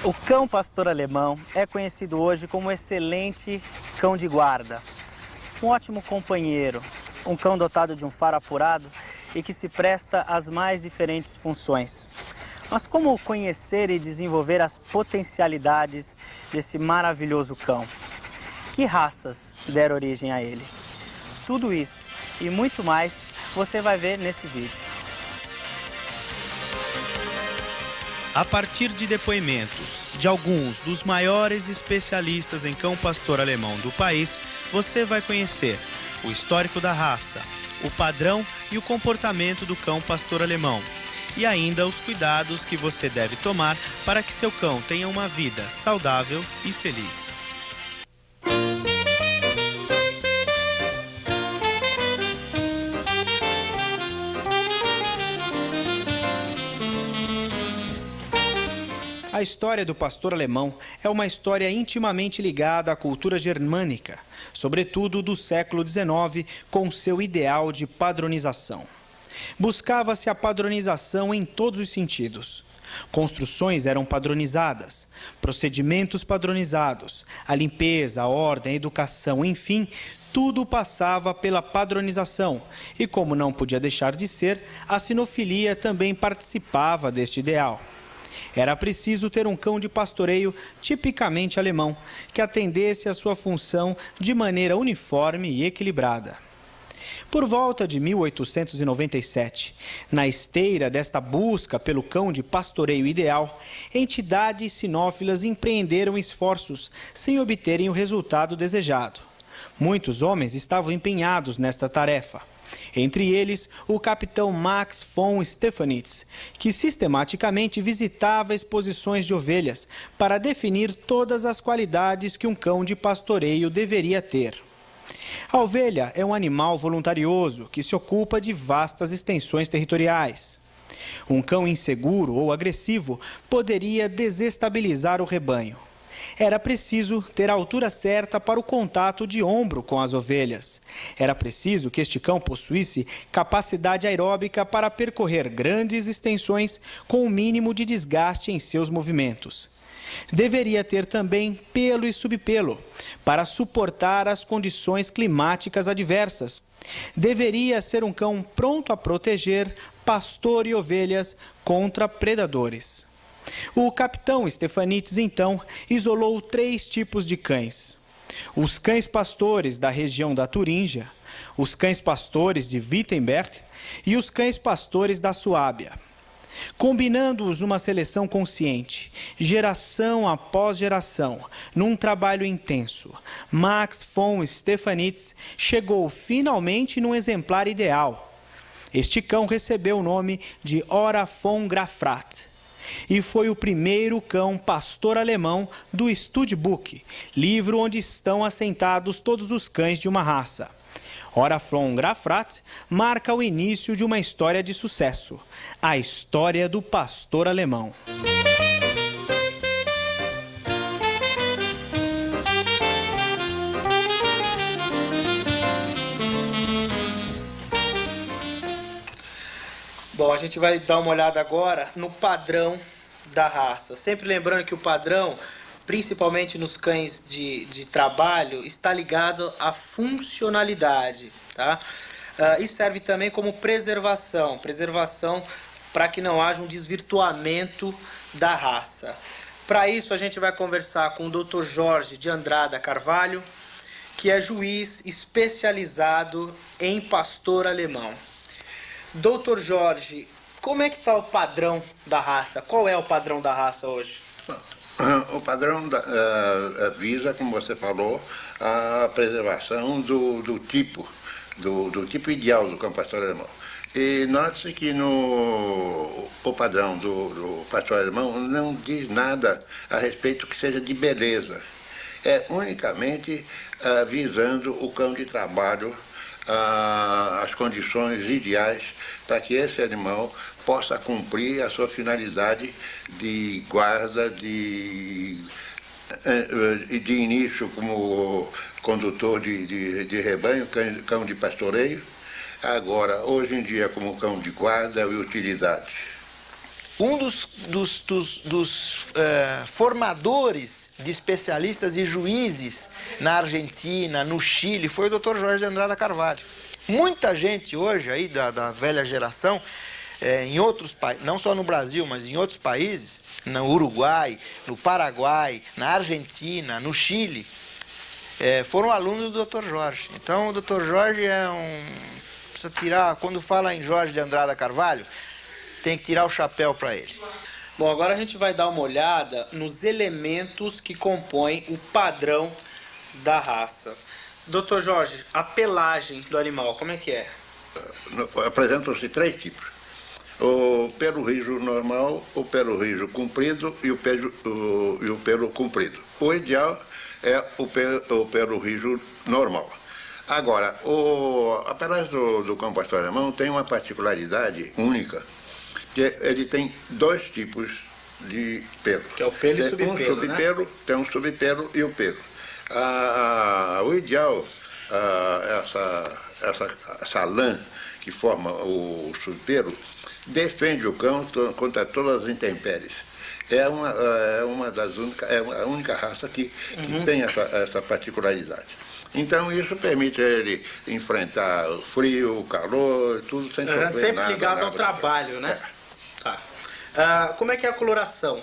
O cão pastor alemão é conhecido hoje como um excelente cão de guarda, um ótimo companheiro, um cão dotado de um faro apurado e que se presta às mais diferentes funções. Mas como conhecer e desenvolver as potencialidades desse maravilhoso cão? Que raças deram origem a ele? Tudo isso e muito mais você vai ver nesse vídeo. A partir de depoimentos de alguns dos maiores especialistas em cão pastor alemão do país, você vai conhecer o histórico da raça, o padrão e o comportamento do cão pastor alemão e ainda os cuidados que você deve tomar para que seu cão tenha uma vida saudável e feliz. A história do pastor alemão é uma história intimamente ligada à cultura germânica, sobretudo do século XIX, com seu ideal de padronização. Buscava-se a padronização em todos os sentidos. Construções eram padronizadas, procedimentos padronizados, a limpeza, a ordem, a educação, enfim, tudo passava pela padronização. E como não podia deixar de ser, a sinofilia também participava deste ideal. Era preciso ter um cão de pastoreio tipicamente alemão, que atendesse à sua função de maneira uniforme e equilibrada. Por volta de 1897, na esteira desta busca pelo cão de pastoreio ideal, entidades sinófilas empreenderam esforços sem obterem o resultado desejado. Muitos homens estavam empenhados nesta tarefa. Entre eles, o capitão Max von Stefanitz, que sistematicamente visitava exposições de ovelhas para definir todas as qualidades que um cão de pastoreio deveria ter. A ovelha é um animal voluntarioso que se ocupa de vastas extensões territoriais. Um cão inseguro ou agressivo poderia desestabilizar o rebanho. Era preciso ter a altura certa para o contato de ombro com as ovelhas. Era preciso que este cão possuísse capacidade aeróbica para percorrer grandes extensões com o mínimo de desgaste em seus movimentos. Deveria ter também pelo e subpelo para suportar as condições climáticas adversas. Deveria ser um cão pronto a proteger pastor e ovelhas contra predadores. O capitão Stefanitz, então, isolou 3 tipos de cães. Os cães pastores da região da Turíngia, os cães pastores de Wittenberg e os cães pastores da Suábia. Combinando-os numa seleção consciente, geração após geração, num trabalho intenso, Max von Stefanitz chegou finalmente num exemplar ideal. Este cão recebeu o nome de Ora von Grafrath. E foi o primeiro cão pastor alemão do Studbook, livro onde estão assentados todos os cães de uma raça. Ora von Grafrath marca o início de uma história de sucesso, a história do pastor alemão. Bom, a gente vai dar uma olhada agora no padrão da raça. Sempre lembrando que o padrão, principalmente nos cães de trabalho, está ligado à funcionalidade, tá? E serve também como preservação para que não haja um desvirtuamento da raça. Para isso, a gente vai conversar com o Dr. Jorge de Andrada Carvalho, que é juiz especializado em pastor alemão. Doutor Jorge, como é que está o padrão da raça? Qual é o padrão da raça hoje? O padrão visa, como você falou, a preservação do tipo ideal do cão pastor alemão. E note-se que o padrão do pastor alemão não diz nada a respeito que seja de beleza. É unicamente visando o cão de trabalho, as condições ideais para que esse animal possa cumprir a sua finalidade de guarda, de início como condutor de rebanho, cão de pastoreio, agora, hoje em dia, como cão de guarda e utilidade. Um dos formadores de especialistas e juízes na Argentina, no Chile, foi o Dr. Jorge de Andrada Carvalho. Muita gente hoje aí da velha geração, em outros países, não só no Brasil, mas em outros países, no Uruguai, no Paraguai, na Argentina, no Chile, foram alunos do Dr. Jorge. Então o Dr. Jorge precisa tirar, quando fala em Jorge de Andrada Carvalho, tem que tirar o chapéu para ele. Bom, agora a gente vai dar uma olhada nos elementos que compõem o padrão da raça. Doutor Jorge, a pelagem do animal, como é que é? Apresentam-se 3 tipos. O pelo rijo normal, o pelo rijo comprido e o pelo comprido. O ideal é o pelo rijo normal. Agora, a pelagem do cão pastor alemão tem uma particularidade única, que ele tem 2 tipos de pelo. Que é o pelo e subpelo, um subpelo, né? Tem um subpelo e o pelo. O ideal, essa lã que forma o subpelo, defende o cão contra todas as intempéries. É a única raça que tem essa particularidade. Então isso permite ele enfrentar o frio, o calor, tudo sem sofrer sempre nada. Ligado ao trabalho, né? Tá. Como é que é a coloração?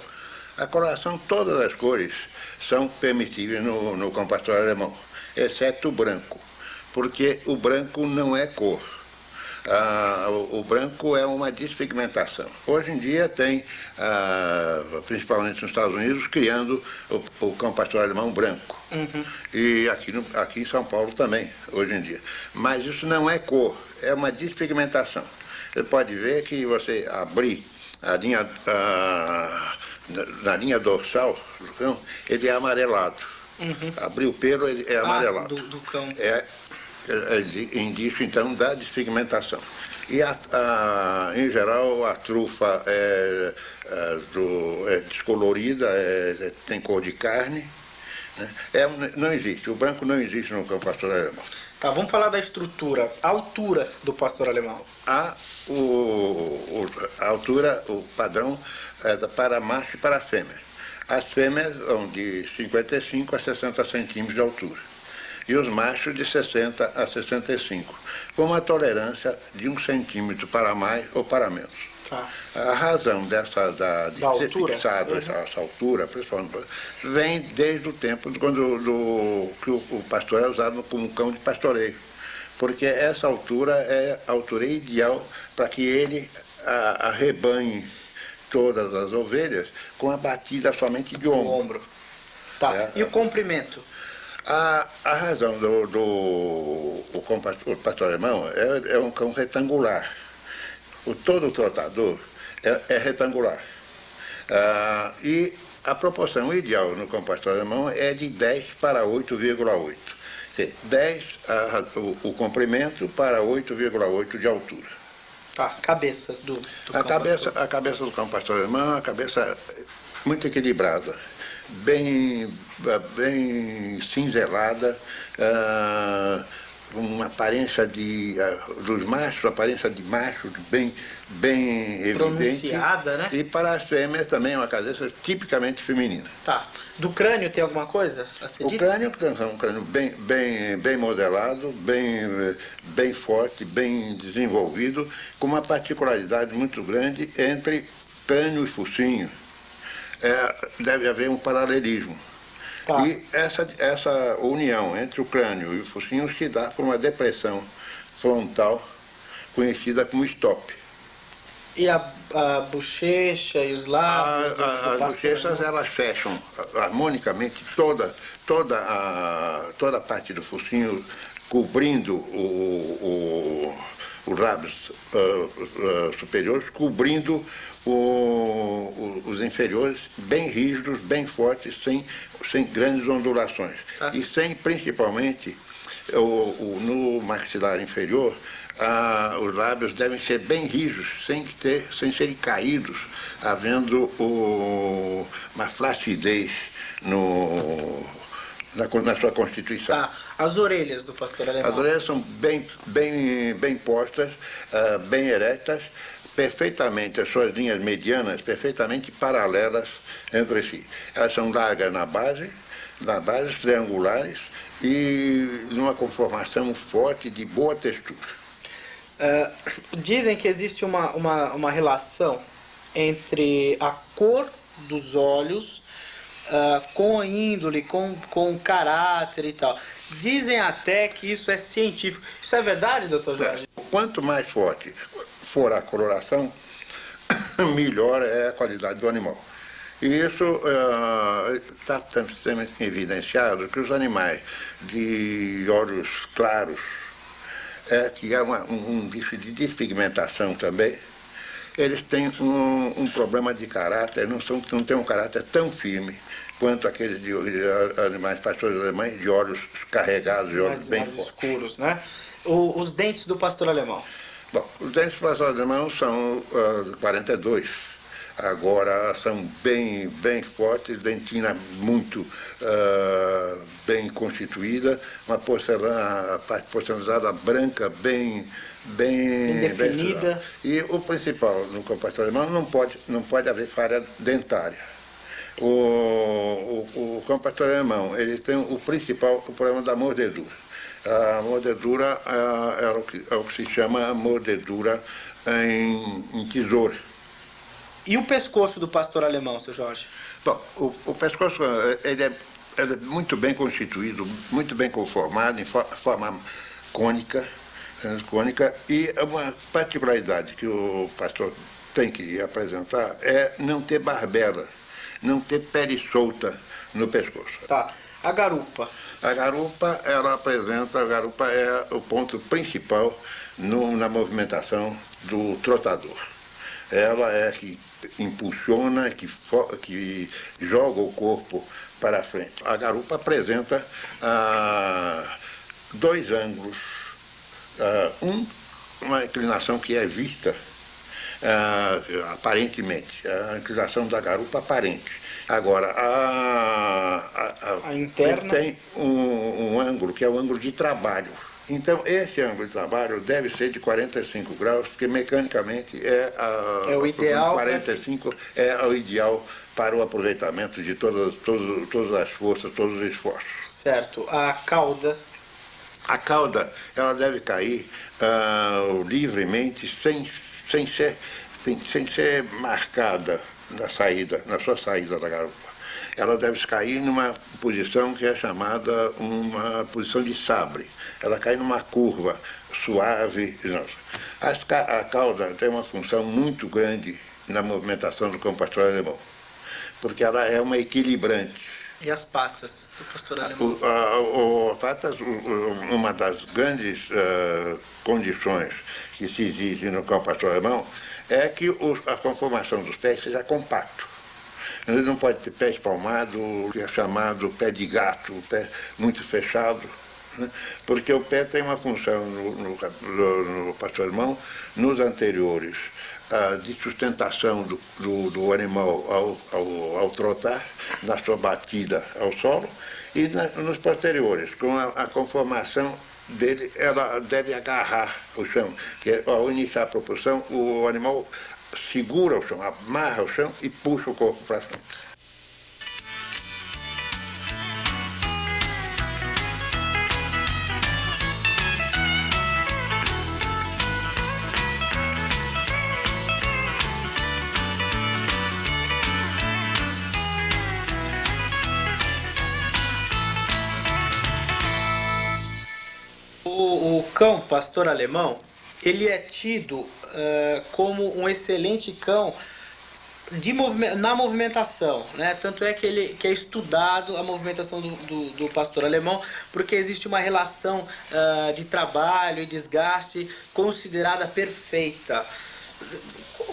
A coloração, todas as cores são permissíveis no cão pastor alemão, exceto o branco, porque o branco não é cor. O branco é uma despigmentação. Hoje em dia tem, principalmente nos Estados Unidos, criando o cão pastor alemão branco. E aqui em São Paulo também, hoje em dia. Mas isso não é cor, é uma despigmentação. Você pode ver que você abrir na linha dorsal do cão, ele é amarelado. Abrir o pelo, ele é amarelado. Do cão. É indício, então, da despigmentação. E, em geral, a trufa é descolorida, tem cor de carne. Né? Não existe, o branco não existe no cão pastor alemão. Tá, vamos falar da estrutura, a altura do pastor alemão. A altura, o padrão é para macho e para fêmea. As fêmeas vão de 55 a 60 centímetros de altura. E os machos de 60 a 65, com uma tolerância de 1 centímetro para mais ou para menos. Tá. A razão de ser fixado essa altura, principalmente, vem desde o tempo que o pastor é usado como cão de pastoreio. Porque essa altura é a altura ideal para que ele arrebanhe todas as ovelhas com a batida somente de ombro. Tá. E o comprimento? A razão do pastor alemão é um cão retangular. Todo o trotador é retangular. E a proporção ideal no cão pastor alemão é de 10 para 8,8. 10 o comprimento para 8,8 de altura. Tá, cabeça do cão pastor. A cabeça do cão pastor alemão é uma cabeça muito equilibrada, bem cinzelada, uma aparência dos machos, aparência de macho bem evidente. Pronunciada, né? E para as fêmeas também é uma cabeça tipicamente feminina. Tá. Do crânio tem alguma coisa a ser dita? O crânio é um crânio bem modelado, bem forte, bem desenvolvido, com uma particularidade muito grande entre crânio e focinho. Deve haver um paralelismo. Tá. E essa união entre o crânio e o focinho se dá por uma depressão frontal conhecida como stop. E a bochecha e os lábios? As bochechas, elas fecham harmonicamente toda a parte do focinho, cobrindo os lábios superiores, cobrindo os inferiores, bem rígidos, bem fortes, sem grandes ondulações. E principalmente, no maxilar inferior, os lábios devem ser bem rígidos, sem serem caídos, havendo uma flacidez na sua constituição. Tá. As orelhas do pastor alemão? As orelhas são bem postas, bem eretas, perfeitamente, as suas linhas medianas perfeitamente paralelas entre si. Elas são largas na base, triangulares e numa conformação forte de boa textura. Dizem que existe uma relação entre a cor dos olhos com a índole, com o caráter e tal. Dizem até que isso é científico. Isso é verdade, doutor Jorge? Quanto mais forte for a coloração, melhor é a qualidade do animal. E isso está sendo evidenciado que os animais de olhos claros, que é um indício de despigmentação também, eles têm um problema de caráter, não têm um caráter tão firme quanto aqueles de animais pastores alemães de olhos carregados, de olhos bem fortes. Escuros, né? Os dentes do pastor alemão. Bom, os dentes do pastor alemão são 42. Agora são bem fortes, dentina muito bem constituída, uma parte porcelanizada branca, bem definida. E o principal no cão pastor alemão, não pode haver falha dentária. O cão pastor alemão, ele tem o problema da mordedura. A mordedura é o que se chama mordedura em tesoura. E o pescoço do pastor alemão, seu Jorge? Bom, o pescoço ele é muito bem constituído, muito bem conformado, em forma cônica, e uma particularidade que o pastor tem que apresentar é não ter barbela, não ter pele solta no pescoço. Tá. A garupa? A garupa é o ponto principal na movimentação do trotador. Ela é que impulsiona, que joga o corpo para frente. A garupa apresenta dois ângulos. Uma inclinação que é vista aparentemente, a inclinação da garupa aparente. Agora, a interna tem um ângulo que é o ângulo de trabalho. Então, esse ângulo de trabalho deve ser de 45 graus, porque mecanicamente é o ideal. 45 é o ideal para o aproveitamento de todas as forças, todos os esforços. Certo. A cauda? A cauda, ela deve cair livremente, sem ser marcada na sua saída da garupa. Ela deve cair numa posição que é chamada uma posição de sabre. Ela cai numa curva suave. A cauda tem uma função muito grande na movimentação do cão pastor alemão, porque ela é uma equilibrante. E as patas do pastor alemão? Patas, uma das grandes condições que se exige no cão pastor alemão é que a conformação dos pés seja compacto. Ele não pode ter pé espalmado, que é chamado pé de gato, pé muito fechado, né? Porque o pé tem uma função no pastor alemão, nos anteriores, de sustentação do animal ao trotar, na sua batida ao solo, e nos posteriores, com a conformação dele, ela deve agarrar o chão, que ao iniciar a propulsão, o animal segura o chão, amarra o chão e puxa o corpo para frente. O cão pastor alemão, ele é tido como um excelente cão na movimentação, né? Tanto é que é estudado a movimentação do pastor alemão, porque existe uma relação de trabalho e desgaste considerada perfeita.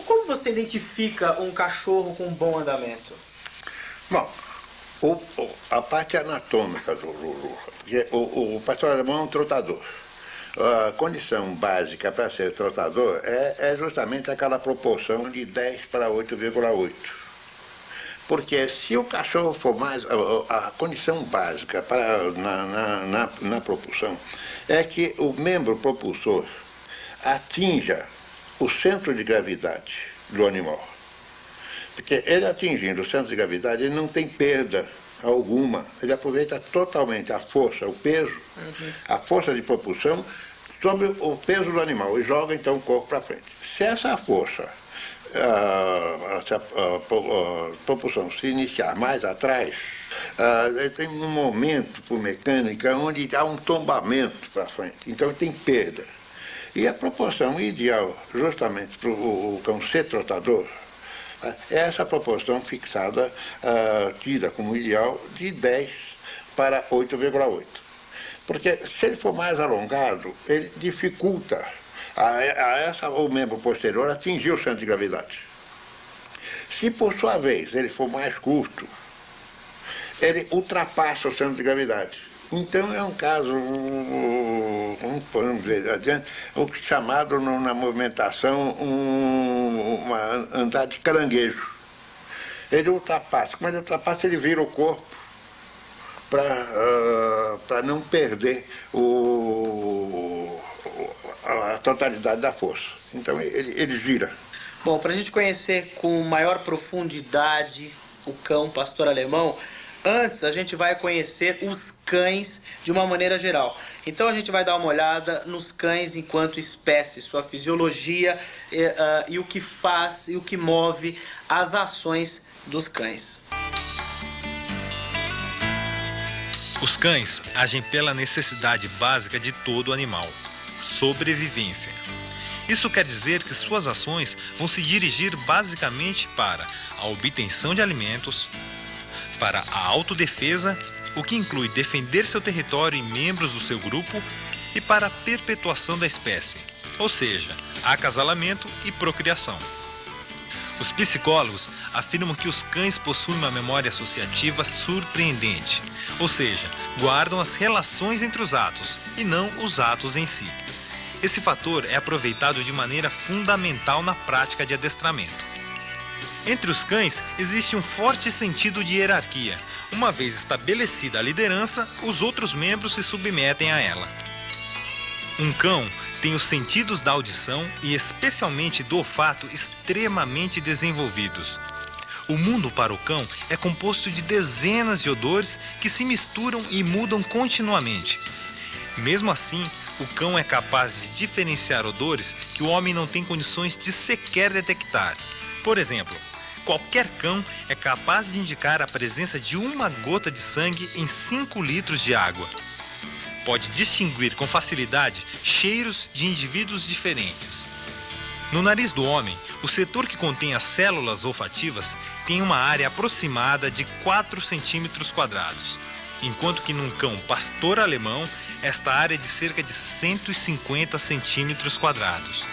Como você identifica um cachorro com bom andamento? Bom, a parte anatômica porque o pastor alemão é um trotador. A condição básica para ser trotador é justamente aquela proporção de 10 para 8,8. Porque se o cachorro for mais... A condição básica na propulsão é que o membro propulsor atinja o centro de gravidade do animal. Porque ele atingindo o centro de gravidade, ele não tem perda alguma. Ele aproveita totalmente a força, o peso, a força de propulsão sobre o peso do animal e joga então o corpo para frente. Se essa força, a propulsão se iniciar mais atrás, tem um momento por mecânica onde há um tombamento para frente, então tem perda. E a proporção ideal, justamente para o cão ser trotador, é essa proporção fixada, tida como ideal, de 10 para 8,8. Porque se ele for mais alongado, ele dificulta o membro posterior atingir o centro de gravidade. Se, por sua vez, ele for mais curto, ele ultrapassa o centro de gravidade. Então é um caso, vamos dizer adiante, o chamado na movimentação andar de caranguejo. Ele ultrapassa. Quando ele ultrapassa, ele vira o corpo para não perder a totalidade da força. Então ele gira. Bom, para a gente conhecer com maior profundidade o cão pastor alemão, antes a gente vai conhecer os cães de uma maneira geral. Então a gente vai dar uma olhada nos cães enquanto espécie, sua fisiologia e o que faz e o que move as ações dos cães. Os cães agem pela necessidade básica de todo animal: sobrevivência. Isso quer dizer que suas ações vão se dirigir basicamente para a obtenção de alimentos, para a autodefesa, o que inclui defender seu território e membros do seu grupo, e para a perpetuação da espécie, ou seja, acasalamento e procriação. Os psicólogos afirmam que os cães possuem uma memória associativa surpreendente, ou seja, guardam as relações entre os atos e não os atos em si. Esse fator é aproveitado de maneira fundamental na prática de adestramento. Entre os cães existe um forte sentido de hierarquia. Uma vez estabelecida a liderança, os outros membros se submetem a ela. Um cão tem os sentidos da audição e especialmente do olfato extremamente desenvolvidos. O mundo para o cão é composto de dezenas de odores que se misturam e mudam continuamente. Mesmo assim, o cão é capaz de diferenciar odores que o homem não tem condições de sequer detectar. Por exemplo, qualquer cão é capaz de indicar a presença de uma gota de sangue em 5 litros de água. Pode distinguir com facilidade cheiros de indivíduos diferentes. No nariz do homem, o setor que contém as células olfativas tem uma área aproximada de 4 centímetros quadrados, enquanto que num cão pastor alemão, esta área é de cerca de 150 centímetros quadrados.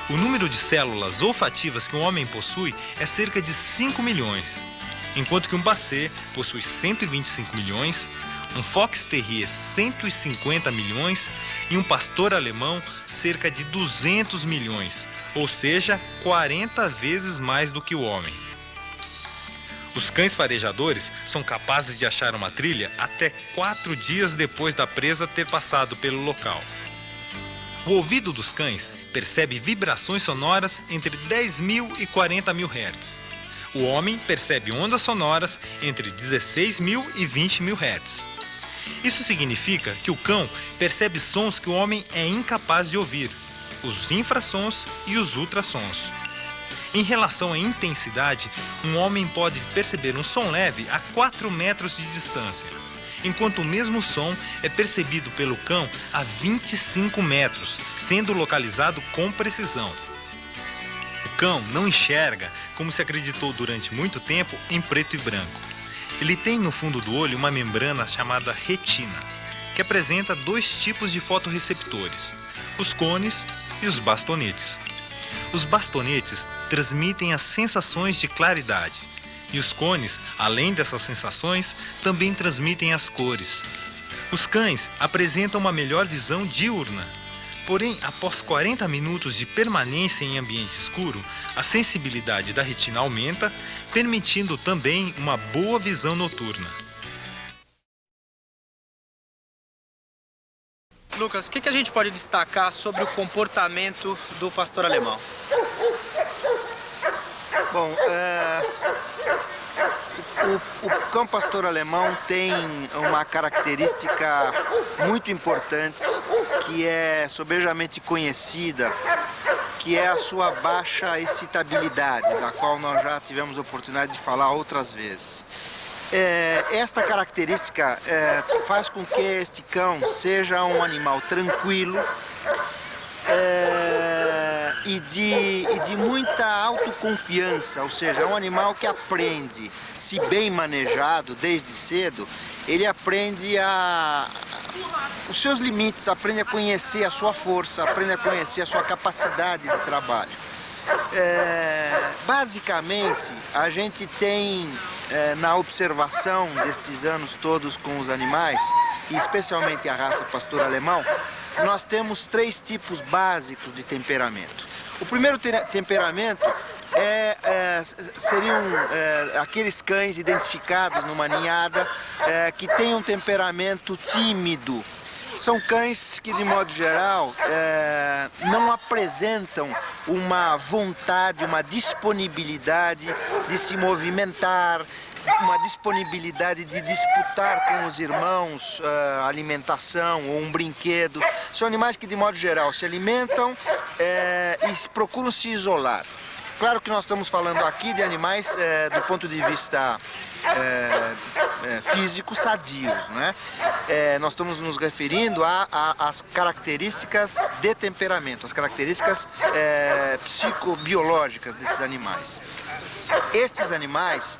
O número de células olfativas que um homem possui é cerca de 5 milhões, enquanto que um Basset possui 125 milhões, um Fox Terrier 150 milhões e um pastor alemão cerca de 200 milhões, ou seja, 40 vezes mais do que o homem. Os cães farejadores são capazes de achar uma trilha até 4 dias depois da presa ter passado pelo local. O ouvido dos cães percebe vibrações sonoras entre 10.000 e 40.000 Hz. O homem percebe ondas sonoras entre 16.000 e 20.000 Hz. Isso significa que o cão percebe sons que o homem é incapaz de ouvir, os infrassons e os ultrassons. Em relação à intensidade, um homem pode perceber um som leve a 4 metros de distância, enquanto o mesmo som é percebido pelo cão a 25 metros, sendo localizado com precisão. O cão não enxerga, como se acreditou durante muito tempo, em preto e branco. Ele tem no fundo do olho uma membrana chamada retina, que apresenta 2 tipos de fotorreceptores, os cones e os bastonetes. Os bastonetes transmitem as sensações de claridade, e os cones, além dessas sensações, também transmitem as cores. Os cães apresentam uma melhor visão diurna, porém, após 40 minutos de permanência em ambiente escuro, a sensibilidade da retina aumenta, permitindo também uma boa visão noturna. Lucas, o que a gente pode destacar sobre o comportamento do pastor alemão? Bom, o cão pastor alemão tem uma característica muito importante que é sobejamente conhecida, que é a sua baixa excitabilidade, da qual nós já tivemos a oportunidade de falar outras vezes. Esta característica faz com que este cão seja um animal tranquilo e de muita autoconfiança, ou seja, é um animal que aprende, se bem manejado desde cedo, ele aprende os seus limites, aprende a conhecer a sua força, aprende a conhecer a sua capacidade de trabalho. Basicamente, a gente tem na observação destes anos todos com os animais, e especialmente a raça pastor alemão, nós temos 3 tipos básicos de temperamento. O primeiro temperamento seriam aqueles cães identificados numa ninhada que têm um temperamento tímido. São cães que, de modo geral, não apresentam uma vontade, uma disponibilidade de se movimentar, uma disponibilidade de disputar com os irmãos alimentação ou um brinquedo. São animais que, de modo geral, se alimentam e procuram se isolar. Claro que nós estamos falando aqui de animais do ponto de vista físicos sadios, né? Nós estamos nos referindo às características de temperamento, as características psicobiológicas desses animais. Estes animais,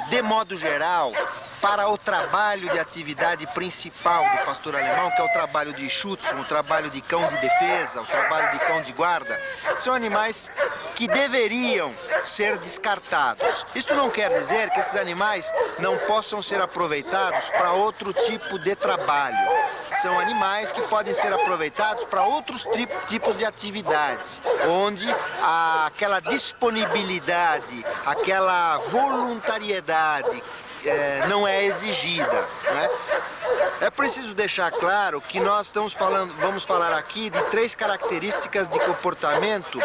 de modo geral, para o trabalho de atividade principal do pastor alemão, que é o trabalho de Schutzhund, o trabalho de cão de defesa, o trabalho de cão de guarda, são animais que deveriam ser descartados. Isso não quer dizer que esses animais não possam ser aproveitados para outro tipo de trabalho. São animais que podem ser aproveitados para outros tipos de atividades, onde aquela disponibilidade, aquela voluntariedade não é exigida, né? É preciso deixar claro que nós vamos falar aqui de 3 características de comportamento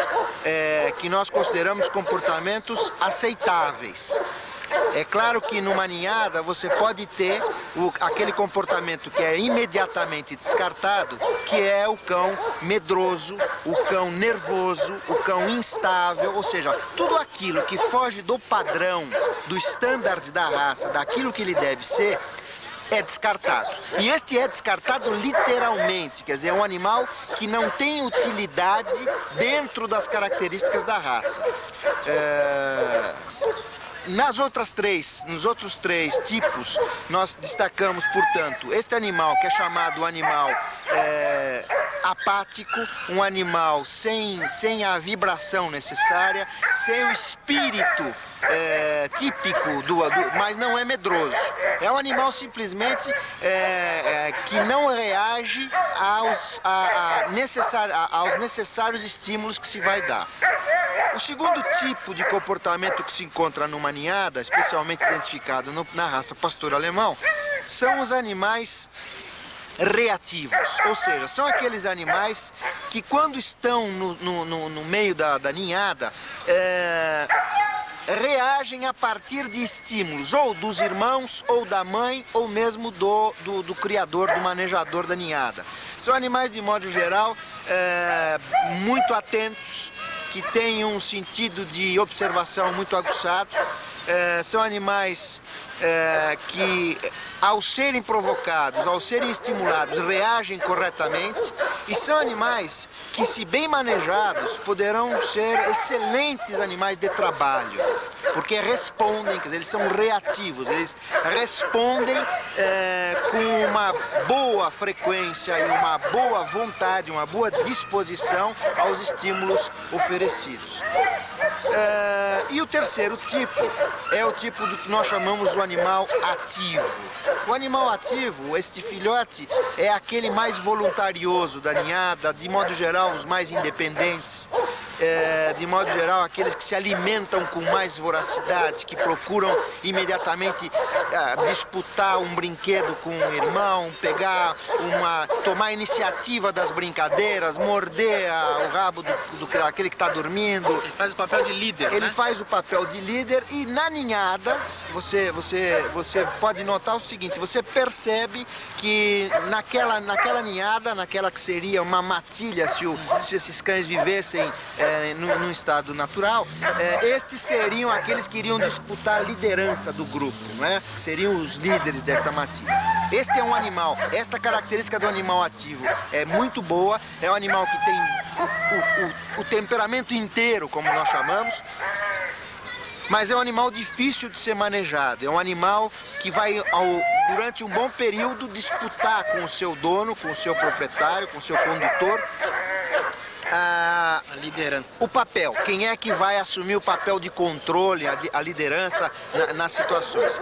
que nós consideramos comportamentos aceitáveis. É claro que numa ninhada você pode ter aquele comportamento que é imediatamente descartado, que é o cão medroso, o cão nervoso, o cão instável, ou seja, tudo aquilo que foge do padrão, do standard da raça, daquilo que ele deve ser, é descartado. E este é descartado literalmente, quer dizer, é um animal que não tem utilidade dentro das características da raça. Nos outros três tipos, nós destacamos, portanto, este animal que é chamado animal apático, um animal sem a vibração necessária, sem o espírito típico mas não é medroso. É um animal simplesmente que não reage aos necessários estímulos que se vai dar. O segundo tipo de comportamento que se encontra numa ninhada, especialmente identificado na raça pastor alemão, são os animais reativos, ou seja, são aqueles animais que quando estão no meio da ninhada, reagem a partir de estímulos, ou dos irmãos, ou da mãe, ou mesmo do criador, do manejador da ninhada. São animais, de modo geral, muito atentos, que têm um sentido de observação muito aguçado. São animais que, ao serem provocados, ao serem estimulados, reagem corretamente, e são animais que, se bem manejados, poderão ser excelentes animais de trabalho, porque respondem, quer dizer, eles são reativos, eles respondem com uma boa frequência e uma boa vontade, uma boa disposição aos estímulos oferecidos. E o terceiro tipo é o tipo do que nós chamamos o animal ativo. O animal ativo, este filhote, é aquele mais voluntarioso da ninhada, de modo geral os mais independentes. de modo geral, aqueles que se alimentam com mais voracidade, que procuram imediatamente disputar um brinquedo com um irmão, tomar a iniciativa das brincadeiras, morder o rabo daquele que está dormindo. Ele faz o papel de líder, Ele né? faz o papel de líder e na ninhada você pode notar o seguinte, você percebe que naquela ninhada, naquela que seria uma matilha se esses cães vivessem num estado natural, estes seriam aqueles que iriam disputar a liderança do grupo, né? Seriam os líderes desta matilha. Este é um animal, esta característica do animal ativo é muito boa, é um animal que tem o temperamento inteiro, como nós chamamos, mas é um animal difícil de ser manejado, é um animal que vai, durante um bom período, disputar com o seu dono, com o seu proprietário, com o seu condutor, a liderança. o papel, quem é que vai assumir o papel de controle, a liderança nas situações.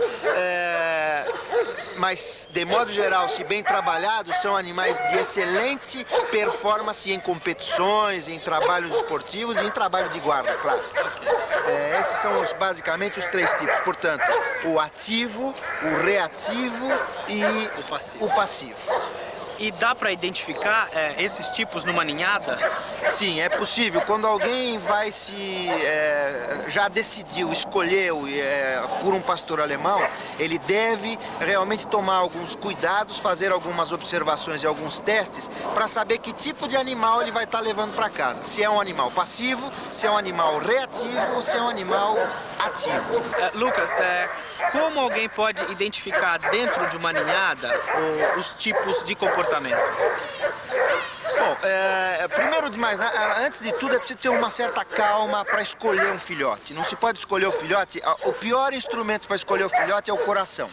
Mas, de modo geral, se bem trabalhados, são animais de excelente performance em competições, em trabalhos esportivos e em trabalho de guarda, claro. Esses são basicamente os 3 tipos, portanto, o ativo, o reativo e o passivo. E dá para identificar esses tipos numa ninhada? Sim, é possível. Quando alguém vai já decidiu, escolheu por um pastor alemão, ele deve realmente tomar alguns cuidados, fazer algumas observações e alguns testes para saber que tipo de animal ele vai estar levando para casa. Se é um animal passivo, se é um animal reativo ou se é um animal ativo. Lucas, como alguém pode identificar dentro de uma ninhada os tipos de comportamento? Bom, primeiro de mais, antes de tudo é preciso ter uma certa calma para escolher um filhote. Não se pode escolher o filhote, o pior instrumento para escolher o filhote é o coração.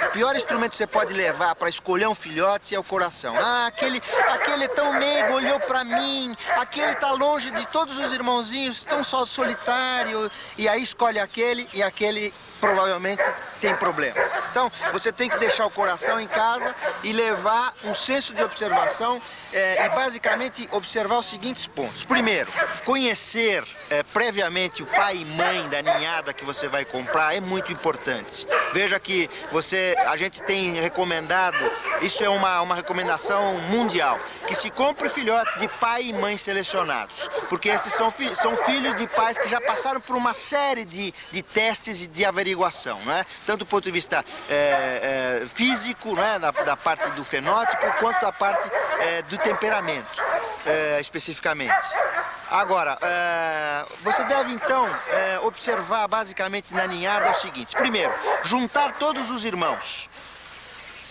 O pior instrumento que você pode levar para escolher um filhote é o coração. Aquele é tão meigo, olhou para mim, aquele tá longe de todos os irmãozinhos, tão só solitário, e aí escolhe aquele, e aquele provavelmente tem problemas. Então, você tem que deixar o coração em casa e levar um senso de observação e basicamente observar os seguintes pontos. Primeiro, conhecer previamente o pai e mãe da ninhada que você vai comprar é muito importante. Veja que a gente tem recomendado, isso é uma recomendação mundial, que se compre filhotes de pai e mãe selecionados, porque esses são filhos de pais que já passaram por uma série de testes e de averiguação, né? Tanto do ponto de vista físico, né? da parte do fenótipo, quanto da parte do temperamento, especificamente. Agora, você deve então observar basicamente na ninhada o seguinte. Primeiro, juntar todos os irmãos.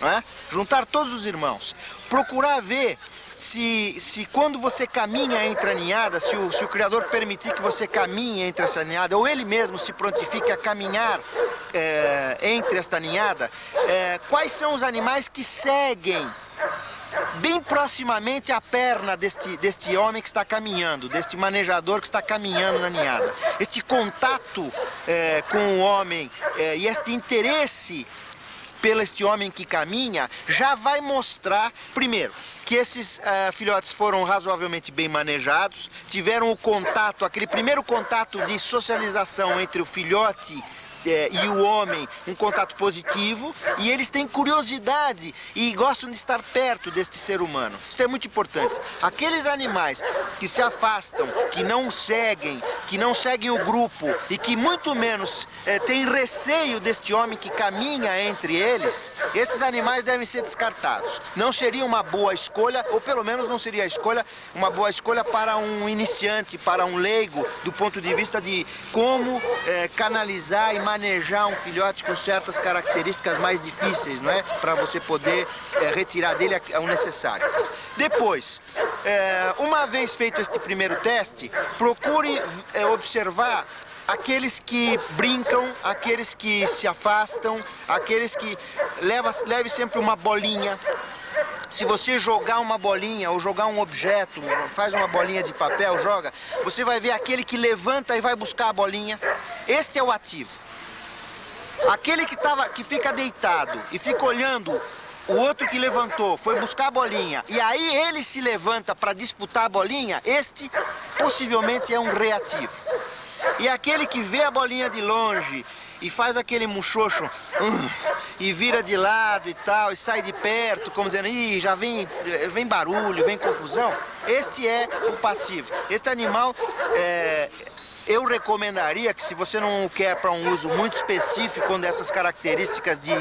Né? Juntar todos os irmãos. Procurar ver se quando você caminha entre a ninhada, se o Criador permitir que você caminhe entre essa ninhada, ou ele mesmo se prontifique a caminhar entre esta ninhada, quais são os animais que seguem bem proximamente a perna deste homem que está caminhando, deste manejador que está caminhando na ninhada. Este contato com o homem e este interesse pelo este homem que caminha já vai mostrar, primeiro, que esses filhotes foram razoavelmente bem manejados, tiveram o contato, aquele primeiro contato de socialização entre o filhote e o homem, um contato positivo, e eles têm curiosidade e gostam de estar perto deste ser humano. Isso é muito importante. Aqueles animais que se afastam, que não seguem o grupo e que muito menos têm receio deste homem que caminha entre eles, esses animais devem ser descartados. Não seria uma boa escolha, ou pelo menos não seria uma boa escolha para um iniciante, para um leigo, do ponto de vista de como canalizar e manejar um filhote com certas características mais difíceis, não é? Para você poder retirar dele o necessário. Depois, uma vez feito este primeiro teste, procure observar aqueles que brincam, aqueles que se afastam, aqueles que leve sempre uma bolinha. Se você jogar uma bolinha ou jogar um objeto, faz uma bolinha de papel, joga, você vai ver aquele que levanta e vai buscar a bolinha. Este é o ativo. Aquele que fica deitado e fica olhando o outro que levantou foi buscar a bolinha, e aí ele se levanta para disputar a bolinha, este possivelmente é um reativo. E aquele que vê a bolinha de longe e faz aquele muxoxo e vira de lado e tal, e sai de perto, como dizendo, ih, já vem barulho, vem confusão, este é o passivo. Este animal, eu recomendaria que, se você não quer para um uso muito específico, quando essas características de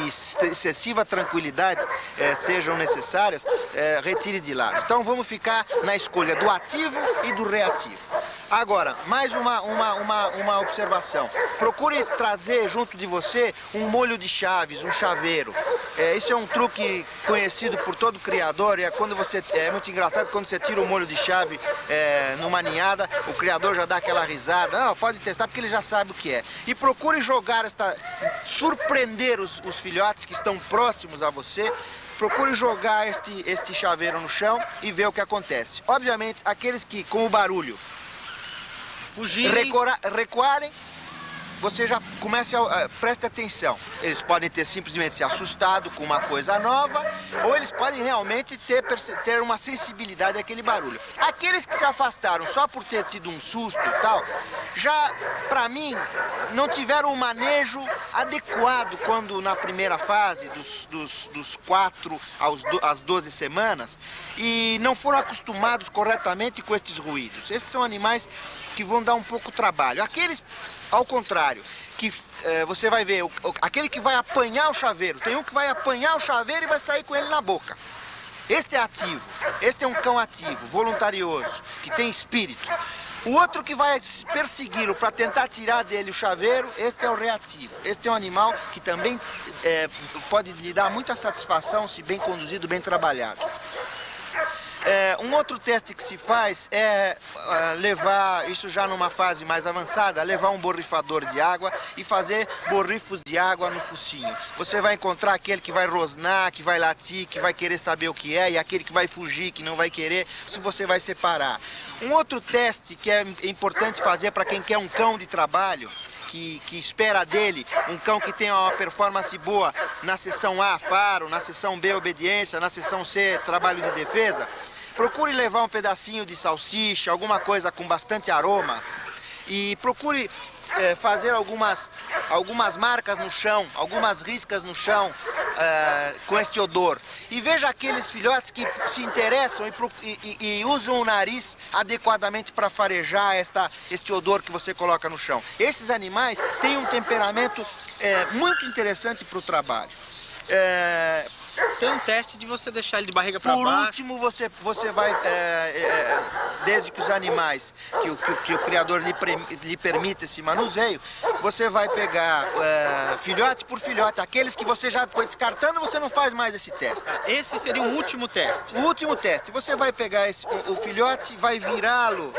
excessiva tranquilidade sejam necessárias, retire de lado. Então vamos ficar na escolha do ativo e do reativo. Agora, mais uma observação. Procure trazer junto de você um molho de chaves, um chaveiro. Isso é um truque conhecido por todo criador. É muito engraçado quando você tira o molho de chave numa ninhada, o criador já dá aquela risada. Não, pode testar porque ele já sabe o que é. E procure surpreender os filhotes que estão próximos a você. Procure jogar este chaveiro no chão e ver o que acontece. Obviamente, aqueles que, com o barulho, recuarem, você já comece a... preste atenção. Eles podem ter simplesmente se assustado com uma coisa nova, ou eles podem realmente ter uma sensibilidade àquele barulho. Aqueles que se afastaram só por ter tido um susto e tal, já, para mim, não tiveram um manejo adequado quando na primeira fase, dos 4 às 12 semanas, e não foram acostumados corretamente com estes ruídos. Esses são animais que vão dar um pouco trabalho. Aqueles, ao contrário, que você vai ver, aquele que vai apanhar o chaveiro, tem um que vai apanhar o chaveiro e vai sair com ele na boca. Este é ativo, este é um cão ativo, voluntarioso, que tem espírito. O outro que vai persegui-lo para tentar tirar dele o chaveiro, este é o reativo. Este é um animal que também pode lhe dar muita satisfação se bem conduzido, bem trabalhado. Um outro teste que se faz é levar, isso já numa fase mais avançada, levar um borrifador de água e fazer borrifos de água no focinho. Você vai encontrar aquele que vai rosnar, que vai latir, que vai querer saber o que é, e aquele que vai fugir, que não vai querer, se você vai separar. Um outro teste que é importante fazer para quem quer um cão de trabalho, que espera dele um cão que tenha uma performance boa na seção A, faro, na seção B, obediência, na seção C, trabalho de defesa. Procure levar um pedacinho de salsicha, alguma coisa com bastante aroma, e procure fazer algumas marcas no chão, algumas riscas no chão com este odor. E veja aqueles filhotes que se interessam e usam o nariz adequadamente para farejar este odor que você coloca no chão. Esses animais têm um temperamento muito interessante para o trabalho. Tem um teste de você deixar ele de barriga para baixo. Por último, você vai, desde que os animais, que o criador lhe permite esse manuseio, você vai pegar filhote por filhote. Aqueles que você já foi descartando, você não faz mais esse teste. Esse seria o último teste. O último teste. Você vai pegar o filhote, vai virá-lo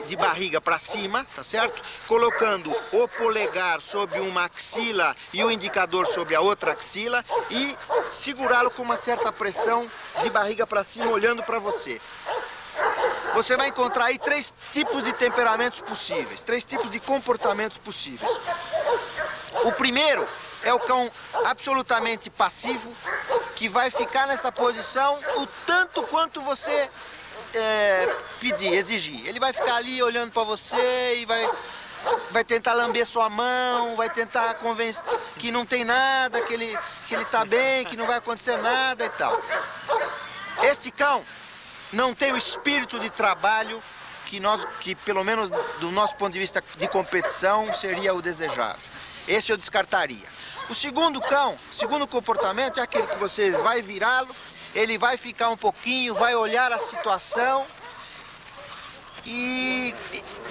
de barriga para cima, tá certo? Colocando o polegar sobre uma axila e o indicador sobre a outra axila e segurá-lo com uma certa pressão de barriga para cima, olhando para você. Você vai encontrar aí 3 tipos de temperamentos possíveis, 3 tipos de comportamentos possíveis. O primeiro é o cão absolutamente passivo, que vai ficar nessa posição o tanto quanto você pedir, exigir. Ele vai ficar ali olhando para você e vai tentar lamber sua mão, vai tentar convencer que não tem nada, que ele tá bem, que não vai acontecer nada e tal. Esse cão não tem o espírito de trabalho que pelo menos do nosso ponto de vista de competição, seria o desejável. Esse eu descartaria. O segundo cão, segundo comportamento, é aquele que você vai virá-lo, ele vai ficar um pouquinho, vai olhar a situação e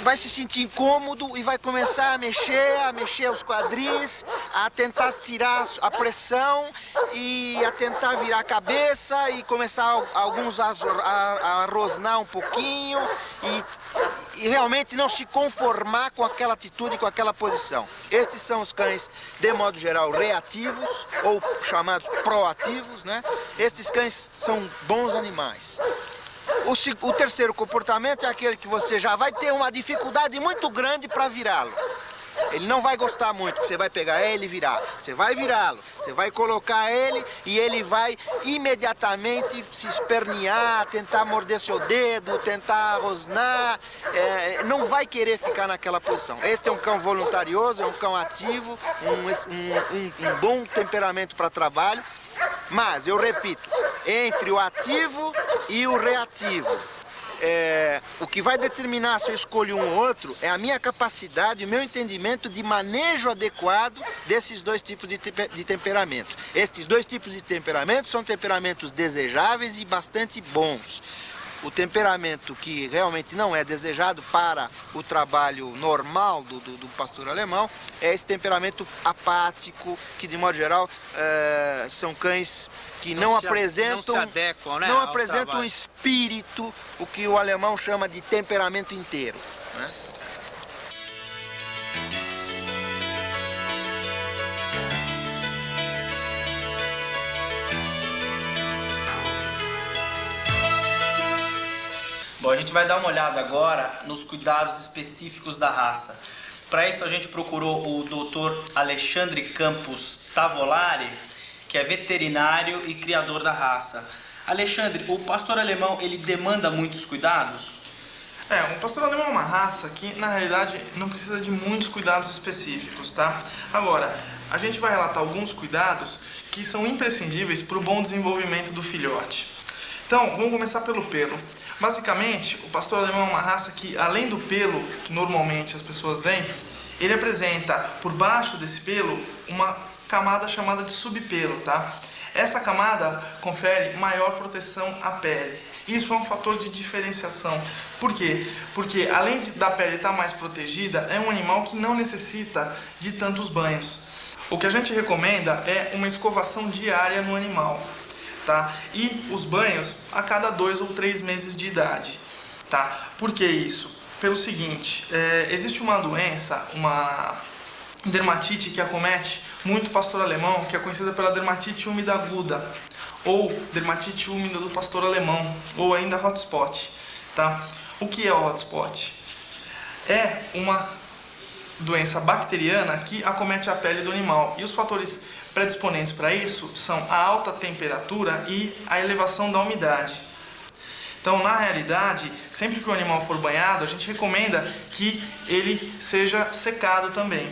vai se sentir incômodo e vai começar a mexer os quadris, a tentar tirar a pressão e a tentar virar a cabeça e começar alguns a rosnar um pouquinho e realmente não se conformar com aquela atitude, com aquela posição. Estes são os cães, de modo geral, reativos ou chamados proativos, né? Estes cães são bons animais. O terceiro comportamento é aquele que você já vai ter uma dificuldade muito grande para virá-lo. Ele não vai gostar muito, que você vai pegar ele e virar. Você vai virá-lo, você vai colocar ele e ele vai imediatamente se espernear, tentar morder seu dedo, tentar rosnar, não vai querer ficar naquela posição. Este é um cão voluntarioso, é um cão ativo, um bom temperamento para trabalho, mas, eu repito, entre o ativo e o reativo, o que vai determinar se eu escolho um ou outro é a minha capacidade, o meu entendimento de manejo adequado desses dois tipos de temperamento. Estes dois tipos de temperamento são temperamentos desejáveis e bastante bons. O temperamento que realmente não é desejado para o trabalho normal do pastor alemão é esse temperamento apático, que de modo geral são cães que não apresentam, não se adequam, né, não apresentam um espírito, o que o alemão chama de temperamento inteiro, né? Bom, a gente vai dar uma olhada agora nos cuidados específicos da raça. Para isso a gente procurou o Dr. Alexandre Campos Tavolari, que é veterinário e criador da raça. Alexandre, o pastor alemão, ele demanda muitos cuidados? O pastor alemão é uma raça que, na realidade, não precisa de muitos cuidados específicos, tá? Agora, a gente vai relatar alguns cuidados que são imprescindíveis para o bom desenvolvimento do filhote. Então, vamos começar pelo pelo. Basicamente, o pastor alemão é uma raça que, além do pelo, que normalmente as pessoas veem, ele apresenta, por baixo desse pelo, uma camada chamada de subpelo, tá? Essa camada confere maior proteção à pele. Isso é um fator de diferenciação. Por quê? Porque, além da pele estar mais protegida, é um animal que não necessita de tantos banhos. O que a gente recomenda é uma escovação diária no animal. Tá? E os banhos a cada 2 ou 3 meses de idade. Tá? Por que isso? Pelo seguinte, existe uma doença, uma dermatite que acomete muito pastor alemão, que é conhecida pela dermatite úmida aguda, ou dermatite úmida do pastor alemão, ou ainda hotspot. Tá? O que é o hotspot? É uma doença bacteriana que acomete a pele do animal, e os fatores predisponentes para isso são a alta temperatura e a elevação da umidade. Então, na realidade, sempre que o animal for banhado, a gente recomenda que ele seja secado também.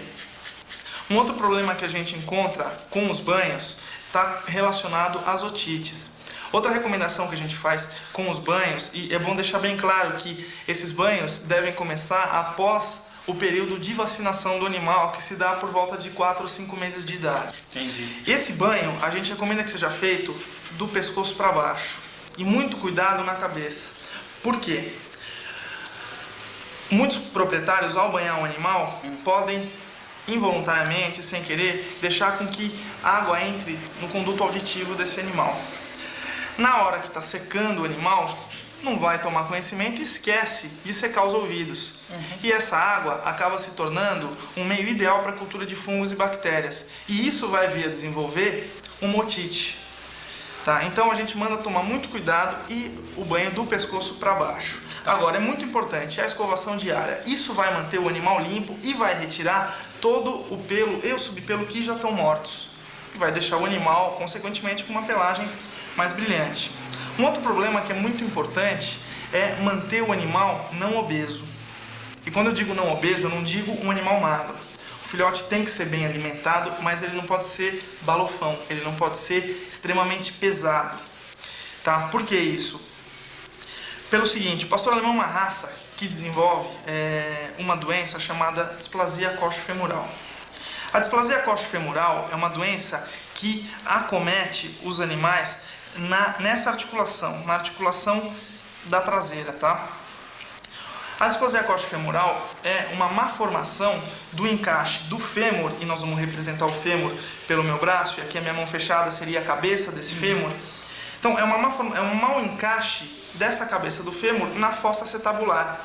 Um outro problema que a gente encontra com os banhos está relacionado às otites. Outra recomendação que a gente faz com os banhos, e é bom deixar bem claro que esses banhos devem começar após o período de vacinação do animal, que se dá por volta de 4 ou 5 meses de idade. Entendi. Esse banho, a gente recomenda que seja feito do pescoço para baixo. E muito cuidado na cabeça. Por quê? Muitos proprietários, ao banhar um animal, podem, involuntariamente, sem querer, deixar com que a água entre no conduto auditivo desse animal. Na hora que está secando o animal, não vai tomar conhecimento e esquece de secar os ouvidos. E essa água acaba se tornando um meio ideal para a cultura de fungos e bactérias. E isso vai vir a desenvolver uma otite. Tá? Então a gente manda tomar muito cuidado e o banho do pescoço para baixo. Agora, é muito importante a escovação diária. Isso vai manter o animal limpo e vai retirar todo o pelo e o subpelo que já estão mortos. E vai deixar o animal, consequentemente, com uma pelagem mais brilhante. Um outro problema que é muito importante é manter o animal não obeso. E quando eu digo não obeso, eu não digo um animal magro. O filhote tem que ser bem alimentado, mas ele não pode ser balofão, ele não pode ser extremamente pesado. Tá? Por que isso? Pelo seguinte, o pastor alemão é uma raça que desenvolve uma doença chamada displasia coxofemoral. A displasia coxofemoral é uma doença que acomete os animais nessa articulação, na articulação da traseira, tá? A displasia coxofemoral é uma má formação do encaixe do fêmur, e nós vamos representar o fêmur pelo meu braço, e aqui a minha mão fechada seria a cabeça desse fêmur. Então, é um mau encaixe dessa cabeça do fêmur na fossa acetabular.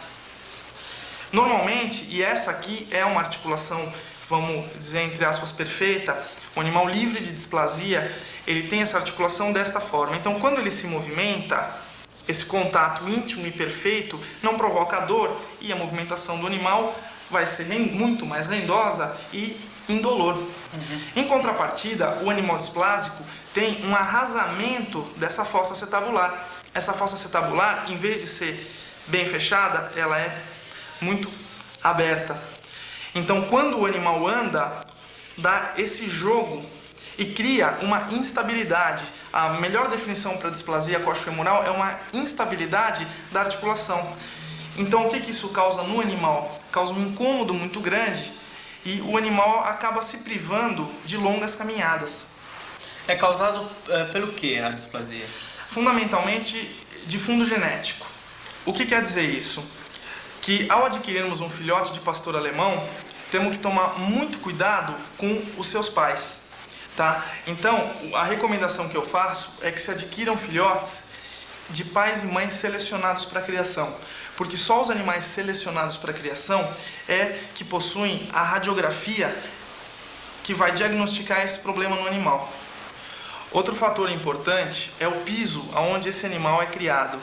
Normalmente, e essa aqui é uma articulação, vamos dizer, entre aspas, perfeita, o animal livre de displasia, ele tem essa articulação desta forma. Então, quando ele se movimenta, esse contato íntimo e perfeito não provoca dor e a movimentação do animal vai ser muito mais rendosa e indolor. Em contrapartida, o animal displásico tem um arrasamento dessa fossa acetabular. Essa fossa acetabular, em vez de ser bem fechada, ela é muito aberta. Então, quando o animal anda, dá esse jogo e cria uma instabilidade. A melhor definição para displasia coxofemoral é uma instabilidade da articulação. Então, o que isso causa no animal? Causa um incômodo muito grande e o animal acaba se privando de longas caminhadas. É causado pelo que a displasia? Fundamentalmente de fundo genético. O que quer dizer isso? Que ao adquirirmos um filhote de pastor alemão, temos que tomar muito cuidado com os seus pais. Tá? Então, a recomendação que eu faço é que se adquiram filhotes de pais e mães selecionados para a criação. Porque só os animais selecionados para a criação que possuem a radiografia que vai diagnosticar esse problema no animal. Outro fator importante é o piso onde esse animal é criado.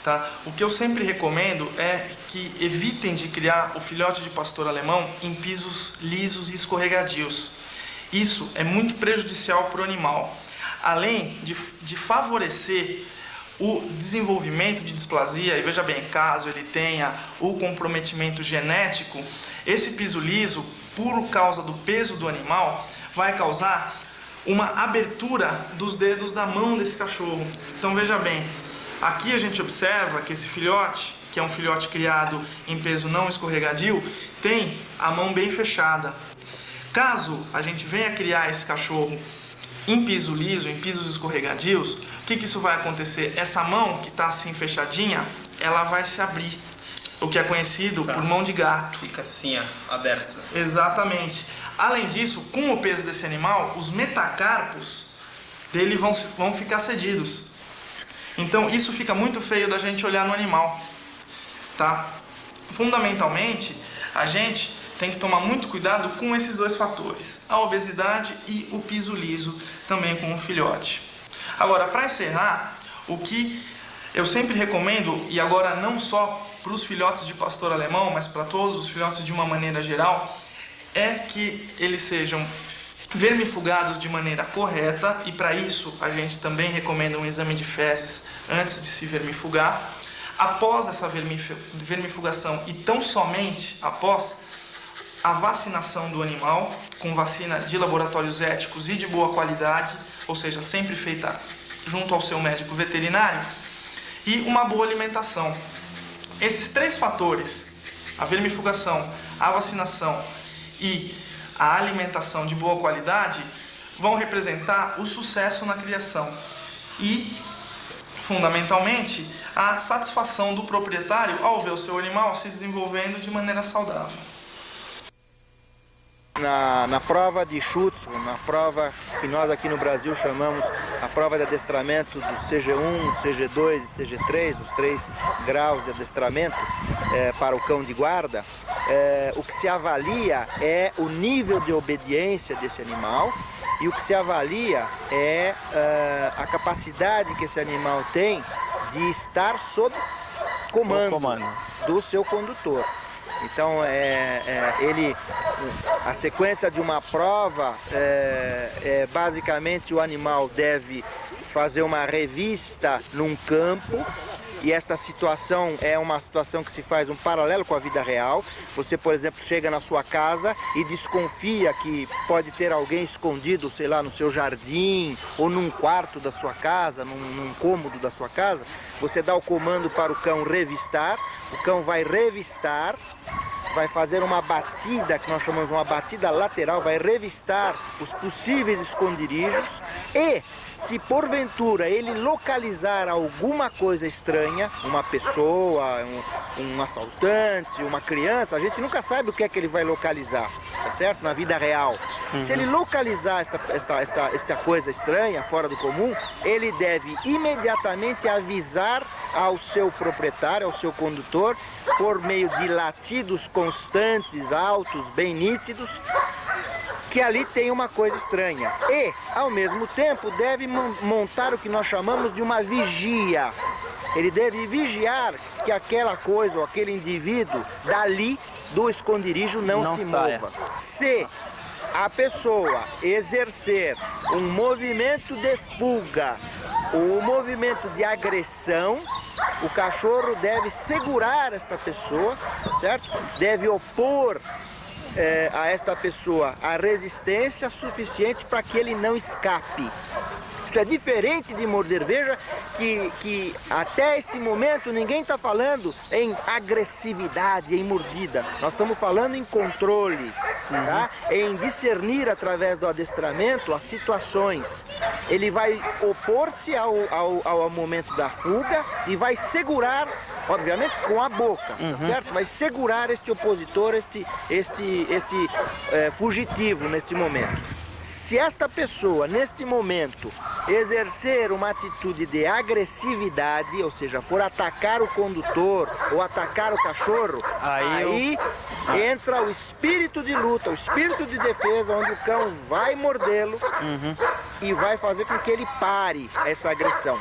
Tá? O que eu sempre recomendo é que evitem de criar o filhote de pastor alemão em pisos lisos e escorregadios. Isso é muito prejudicial para o animal. Além de favorecer o desenvolvimento de displasia, e veja bem, caso ele tenha o comprometimento genético, esse piso liso, por causa do peso do animal, vai causar uma abertura dos dedos da mão desse cachorro. Então veja bem, aqui a gente observa que esse filhote, que é um filhote criado em peso não escorregadio, tem a mão bem fechada. Caso a gente venha criar esse cachorro em piso liso, em pisos escorregadios, o que isso vai acontecer? Essa mão que está assim fechadinha, ela vai se abrir, o que é conhecido por mão de gato. Fica assim, aberta. Exatamente. Além disso, com o peso desse animal, os metacarpos dele vão ficar cedidos. Então isso fica muito feio da gente olhar no animal. Tá? Fundamentalmente, a gente tem que tomar muito cuidado com esses dois fatores, a obesidade e o piso liso também com o filhote. Agora, para encerrar, o que eu sempre recomendo, e agora não só para os filhotes de pastor alemão, mas para todos os filhotes de uma maneira geral, é que eles sejam vermifugados de maneira correta, e para isso a gente também recomenda um exame de fezes antes de se vermifugar. Após essa vermifugação e tão somente após a vacinação do animal, com vacina de laboratórios éticos e de boa qualidade, ou seja, sempre feita junto ao seu médico veterinário, e uma boa alimentação. Esses três fatores, a vermifugação, a vacinação e a alimentação de boa qualidade, vão representar o sucesso na criação e, fundamentalmente, a satisfação do proprietário ao ver o seu animal se desenvolvendo de maneira saudável. Na prova de chutes, na prova que nós aqui no Brasil chamamos a prova de adestramento do CG1, CG2 e CG3, os 3 graus de adestramento para o cão de guarda, o que se avalia é o nível de obediência desse animal e o que se avalia é a capacidade que esse animal tem de estar sob comando do seu condutor. Então, a sequência de uma prova, basicamente o animal deve fazer uma revista num campo, e essa situação é uma situação que se faz um paralelo com a vida real. Você, por exemplo, chega na sua casa e desconfia que pode ter alguém escondido, sei lá, no seu jardim ou num quarto da sua casa, num cômodo da sua casa. Você dá o comando para o cão revistar, o cão vai revistar, vai fazer uma batida, que nós chamamos uma batida lateral, vai revistar os possíveis esconderijos e, se porventura ele localizar alguma coisa estranha, uma pessoa, um assaltante, uma criança, a gente nunca sabe o que é que ele vai localizar, tá certo? Na vida real. Se ele localizar esta coisa estranha, fora do comum, ele deve imediatamente avisar ao seu proprietário, ao seu condutor, por meio de latidos constantes, altos, bem nítidos, que ali tem uma coisa estranha. E, ao mesmo tempo, deve montar o que nós chamamos de uma vigia. ele deve vigiar que aquela coisa ou aquele indivíduo dali do esconderijo não se saia. mova. Se a pessoa exercer um movimento de fuga ou um movimento de agressão, o cachorro deve segurar esta pessoa, tá certo? Deve opor a esta pessoa a resistência suficiente para que ele não escape. Isso é diferente de morder. Veja que até este momento ninguém está falando em agressividade, em mordida. Nós estamos falando em controle, tá? Em discernir através do adestramento as situações. Ele vai opor-se ao momento da fuga e vai segurar, obviamente com a boca, tá certo? Vai segurar este opositor, este fugitivo neste momento. Se esta pessoa, neste momento, exercer uma atitude de agressividade, ou seja, for atacar o condutor ou atacar o cachorro, aí entra o espírito de luta, o espírito de defesa, onde o cão vai mordê-lo e vai fazer com que ele pare essa agressão.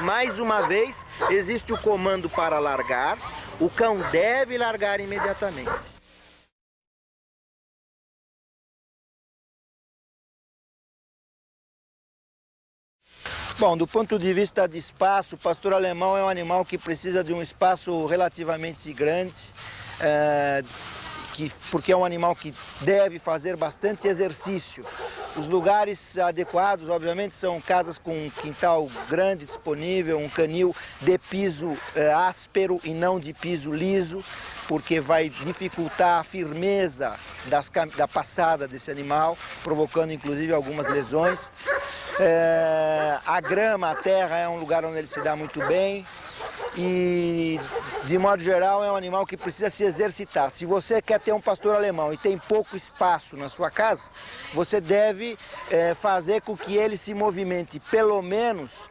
Mais uma vez, existe o comando para largar, o cão deve largar imediatamente. Bom, do ponto de vista de espaço, o pastor alemão é um animal que precisa de um espaço relativamente grande, porque é um animal que deve fazer bastante exercício. Os lugares adequados, obviamente, são casas com um quintal grande disponível, um canil de piso áspero e não de piso liso, porque vai dificultar a firmeza da passada desse animal, provocando inclusive algumas lesões. A grama, a terra é um lugar onde ele se dá muito bem e, de modo geral, é um animal que precisa se exercitar. Se você quer ter um pastor alemão e tem pouco espaço na sua casa, você deve fazer com que ele se movimente pelo menos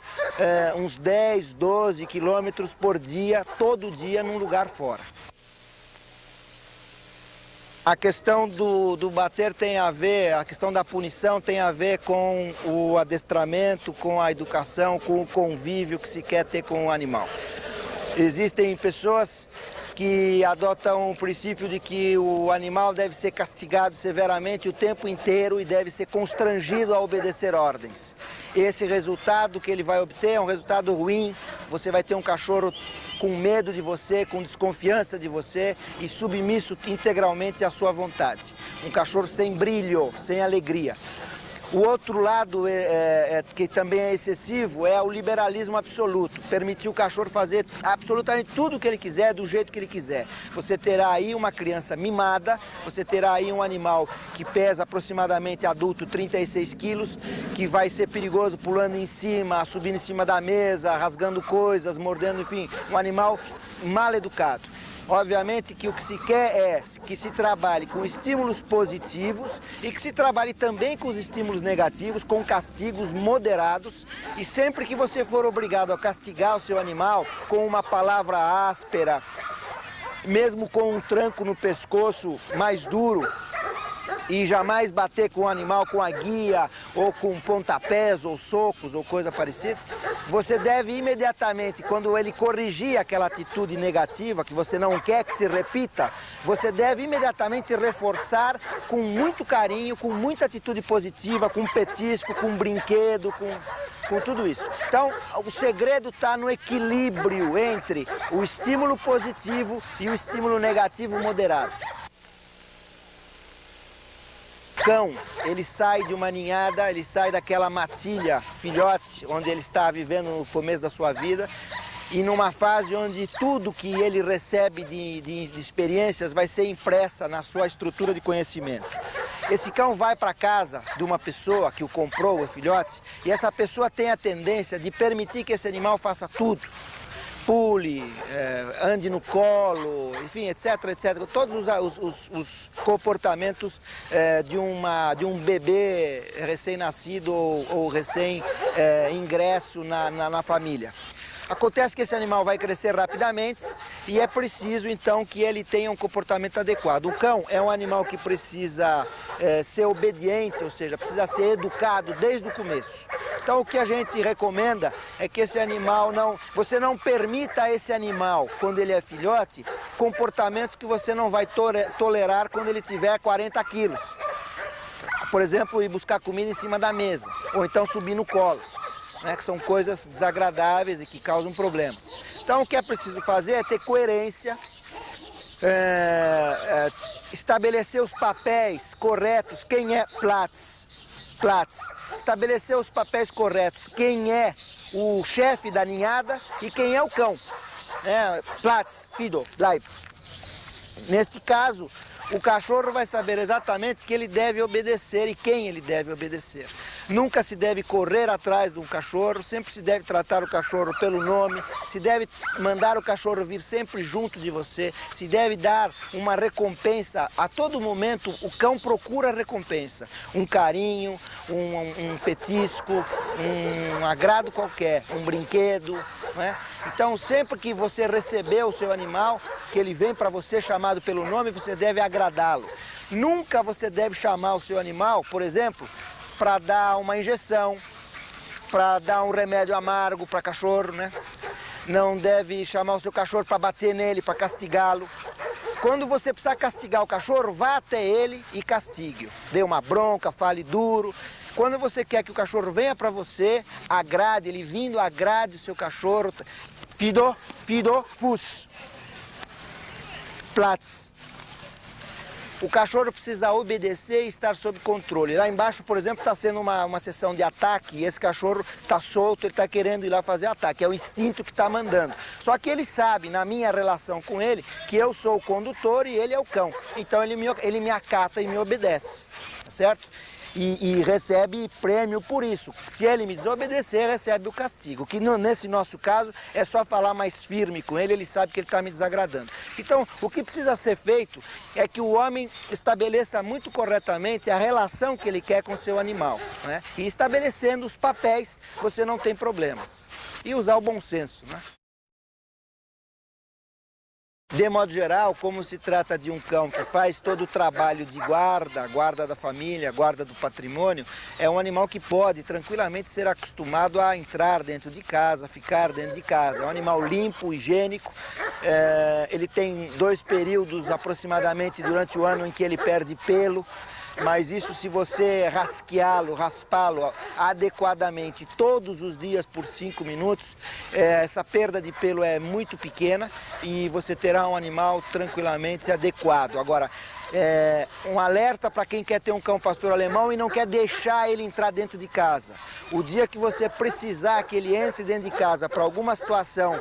uns 10, 12 quilômetros por dia, todo dia, num lugar fora. A questão do bater tem a ver, a questão da punição tem a ver com o adestramento, com a educação, com o convívio que se quer ter com o animal. Existem pessoas que adotam o princípio de que o animal deve ser castigado severamente o tempo inteiro e deve ser constrangido a obedecer ordens. Esse resultado que ele vai obter é um resultado ruim. Você vai ter um cachorro com medo de você, com desconfiança de você e submisso integralmente à sua vontade. Um cachorro sem brilho, sem alegria. O outro lado, que também é excessivo, é o liberalismo absoluto. Permitir o cachorro fazer absolutamente tudo o que ele quiser, do jeito que ele quiser. Você terá aí uma criança mimada, você terá aí um animal que pesa aproximadamente adulto 36 quilos, que vai ser perigoso pulando em cima, subindo em cima da mesa, rasgando coisas, mordendo, enfim, um animal mal educado. Obviamente que o que se quer é que se trabalhe com estímulos positivos e que se trabalhe também com os estímulos negativos, com castigos moderados. E sempre que você for obrigado a castigar o seu animal com uma palavra áspera, mesmo com um tranco no pescoço mais duro, e jamais bater com o animal com a guia ou com pontapés ou socos ou coisa parecida, você deve imediatamente, quando ele corrigir aquela atitude negativa que você não quer que se repita, você deve imediatamente reforçar com muito carinho, com muita atitude positiva, com petisco, com brinquedo, com tudo isso. Então, o segredo está no equilíbrio entre o estímulo positivo e o estímulo negativo moderado. O cão, ele sai de uma ninhada, ele sai daquela matilha, filhote, onde ele está vivendo no começo da sua vida, e numa fase onde tudo que ele recebe de experiências vai ser impressa na sua estrutura de conhecimento. Esse cão vai para casa de uma pessoa que o comprou, o filhote, e essa pessoa tem a tendência de permitir que esse animal faça tudo. Pule, ande no colo, enfim, etc, etc. Todos os comportamentos de um bebê recém-nascido ou recém-ingresso na família. Acontece que esse animal vai crescer rapidamente e é preciso então que ele tenha um comportamento adequado. O cão é um animal que precisa ser obediente, ou seja, precisa ser educado desde o começo. Então o que a gente recomenda é que esse animal você não permita a esse animal, quando ele é filhote, comportamentos que você não vai tolerar quando ele tiver 40 quilos. Por exemplo, ir buscar comida em cima da mesa, ou então subir no colo, né, que são coisas desagradáveis e que causam problemas. Então o que é preciso fazer é ter coerência, estabelecer os papéis corretos, quem é Platz, estabelecer os papéis corretos, quem é o chefe da ninhada e quem é o cão. Platz, Fido, Bleib. Neste caso, o cachorro vai saber exatamente que ele deve obedecer e quem ele deve obedecer. Nunca se deve correr atrás de um cachorro, sempre se deve tratar o cachorro pelo nome, se deve mandar o cachorro vir sempre junto de você, se deve dar uma recompensa. A todo momento o cão procura recompensa, um carinho, um petisco, um agrado qualquer, um brinquedo, né? Então, sempre que você receber o seu animal, que ele vem para você chamado pelo nome, você deve agradá-lo. Nunca você deve chamar o seu animal, por exemplo, para dar uma injeção, para dar um remédio amargo para cachorro, né? Não deve chamar o seu cachorro para bater nele, para castigá-lo. Quando você precisar castigar o cachorro, vá até ele e castigue-o. Dê uma bronca, fale duro. Quando você quer que o cachorro venha para você, agrade, ele vindo, agrade o seu cachorro. Fido, Fuss. Platz. O cachorro precisa obedecer e estar sob controle. Lá embaixo, por exemplo, está sendo uma sessão de ataque e esse cachorro está solto, ele está querendo ir lá fazer ataque. É o instinto que está mandando. Só que ele sabe, na minha relação com ele, que eu sou o condutor e ele é o cão. Então ele me acata e me obedece, certo? E recebe prêmio por isso. Se ele me desobedecer, recebe o castigo. Que nesse nosso caso é só falar mais firme com ele, ele sabe que ele está me desagradando. Então, o que precisa ser feito é que o homem estabeleça muito corretamente a relação que ele quer com o seu animal, né? E estabelecendo os papéis, você não tem problemas. E usar o bom senso, né? De modo geral, como se trata de um cão que faz todo o trabalho de guarda da família, guarda do patrimônio, é um animal que pode tranquilamente ser acostumado a entrar dentro de casa, ficar dentro de casa. É um animal limpo, higiênico, ele tem 2 períodos aproximadamente durante o ano em que ele perde pelo. Mas isso, se você raspá-lo adequadamente todos os dias por 5 minutos, essa perda de pelo é muito pequena e você terá um animal tranquilamente adequado. Agora, um alerta para quem quer ter um cão pastor alemão e não quer deixar ele entrar dentro de casa. O dia que você precisar que ele entre dentro de casa para alguma situação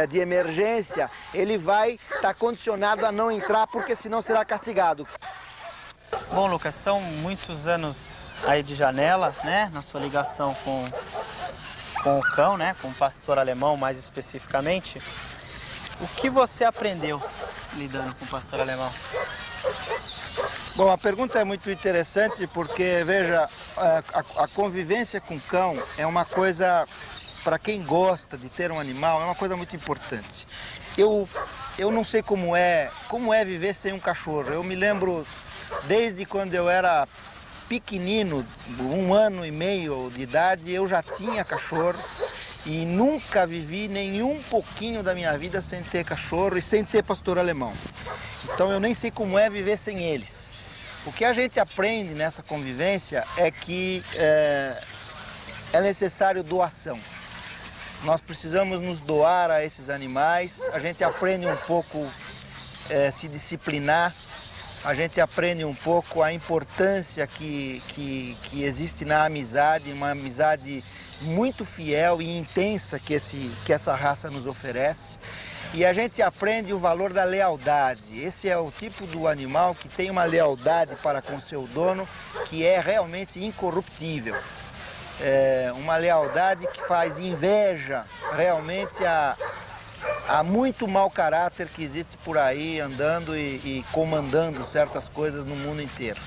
de emergência, ele vai estar condicionado a não entrar, porque senão será castigado. Bom, Lucas, são muitos anos aí de janela, né, na sua ligação com o cão, né, com o pastor alemão mais especificamente. O que você aprendeu lidando com o pastor alemão? Bom, a pergunta é muito interessante porque, veja, a convivência com o cão é uma coisa, para quem gosta de ter um animal, é uma coisa muito importante. Eu não sei como é viver sem um cachorro. Eu me lembro, desde quando eu era pequenino, 1 ano e meio de idade, eu já tinha cachorro e nunca vivi nenhum pouquinho da minha vida sem ter cachorro e sem ter pastor alemão. Então eu nem sei como é viver sem eles. O que a gente aprende nessa convivência é que é necessário doação. Nós precisamos nos doar a esses animais, a gente aprende um pouco se disciplinar. A gente aprende um pouco a importância que existe na amizade, uma amizade muito fiel e intensa que essa raça nos oferece. E a gente aprende o valor da lealdade. Esse é o tipo do animal que tem uma lealdade para com seu dono que é realmente incorruptível. É uma lealdade que faz inveja realmente Há muito mau caráter que existe por aí, andando e comandando certas coisas no mundo inteiro.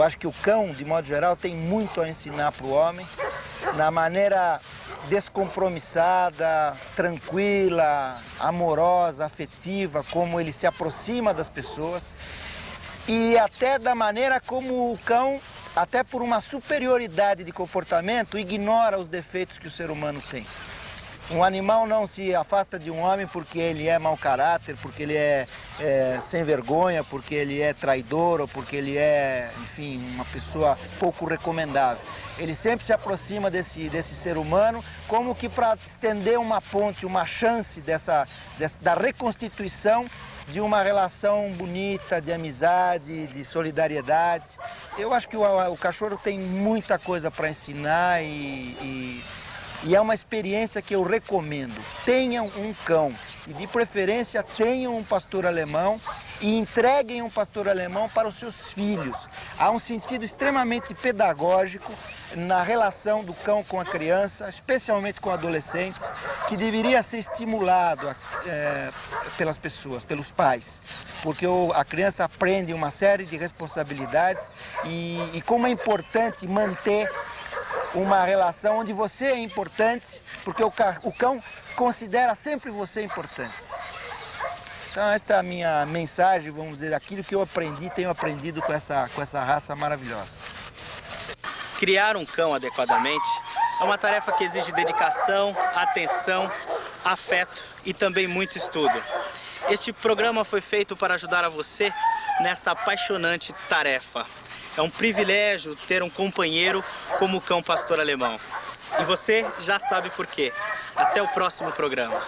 Acho que o cão, de modo geral, tem muito a ensinar para o homem, na maneira descompromissada, tranquila, amorosa, afetiva, como ele se aproxima das pessoas e até da maneira como o cão, até por uma superioridade de comportamento, ignora os defeitos que o ser humano tem. Um animal não se afasta de um homem porque ele é mau caráter, porque ele é sem vergonha, porque ele é traidor ou porque ele é, enfim, uma pessoa pouco recomendável. Ele sempre se aproxima desse ser humano como que para estender uma ponte, uma chance da reconstituição de uma relação bonita, de amizade, de solidariedade. Eu acho que o cachorro tem muita coisa para ensinar e é uma experiência que eu recomendo. Tenham um cão e, de preferência, tenham um pastor alemão e entreguem um pastor alemão para os seus filhos. Há um sentido extremamente pedagógico na relação do cão com a criança, especialmente com adolescentes, que deveria ser estimulado pelas pessoas, pelos pais, porque a criança aprende uma série de responsabilidades e como é importante manter uma relação onde você é importante, porque o cão considera sempre você importante. Então esta é a minha mensagem, vamos dizer, aquilo que eu tenho aprendido com essa raça maravilhosa. Criar um cão adequadamente é uma tarefa que exige dedicação, atenção, afeto e também muito estudo. Este programa foi feito para ajudar a você nessa apaixonante tarefa. É um privilégio ter um companheiro como o cão pastor alemão. E você já sabe por quê. Até o próximo programa.